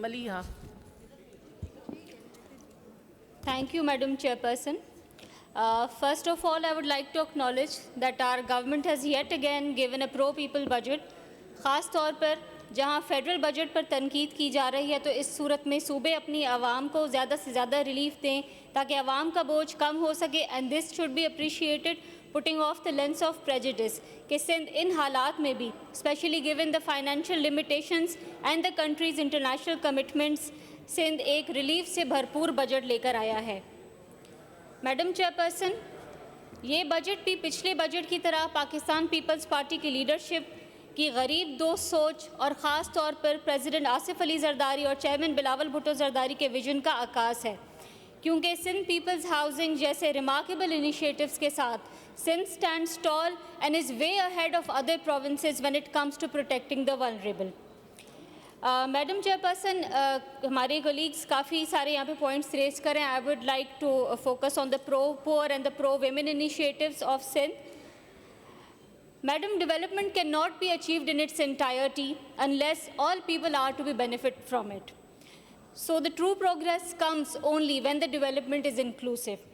Maleeha. Thank you, Madam Chairperson. First of all, I would like to acknowledge that our government has yet again given a pro-people budget. خاص طور پر جہاں federal budget پر تنقید کی جا رہی ہے تو اس صورت میں صوبے اپنی عوام کو زیادہ سے زیادہ ریلیف دیں تاکہ عوام کا بوجھ کم ہو سکے. And this should be appreciated putting off the lens of prejudices کہ سندھ ان حالات میں بھی especially given the financial limitations and the country's international commitments Sindh ایک ریلیف سے بھرپور بجٹ لے کر آیا ہے. میڈم چیئرپرسن، یہ بجٹ بھی پچھلے بجٹ کی طرح پاکستان پیپلز پارٹی کی لیڈرشپ کی غریب دوست سوچ اور خاص طور پر پریزیڈنٹ آصف علی زرداری اور چیئرمین بلاول بھٹو زرداری کے ویژن کا عکاس ہے، کیونکہ سندھ پیپلز ہاؤسنگ جیسے ریمارکیبل انیشیٹوز کے ساتھ Sindh stands tall and is way ahead of other provinces when it comes to protecting the vulnerable. Madam chairperson, ہمارے کولیگس کافی سارے یہاں پہ پوائنٹس ریز کریں. I would like to focus on the pro poor and the pro women initiatives of Sindh. Madam, development cannot be achieved in its entirety unless all people are to be benefit from it. So the true progress comes only when the development is inclusive.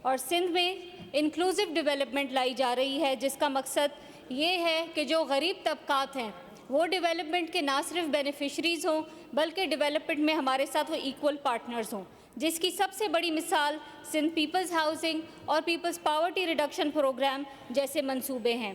اور سندھ میں inclusive development لائی جا رہی ہے جس کا مقصد یہ ہے کہ جو غریب طبقات ہیں وہ ڈیولپمنٹ کے نہ صرف بینیفیشریز ہوں بلکہ ڈیولپمنٹ میں ہمارے ساتھ وہ ایکول پارٹنرز ہوں، جس کی سب سے بڑی مثال سندھ پیپلز ہاؤسنگ اور پیپلز پاورٹی ریڈکشن پروگرام جیسے منصوبے ہیں.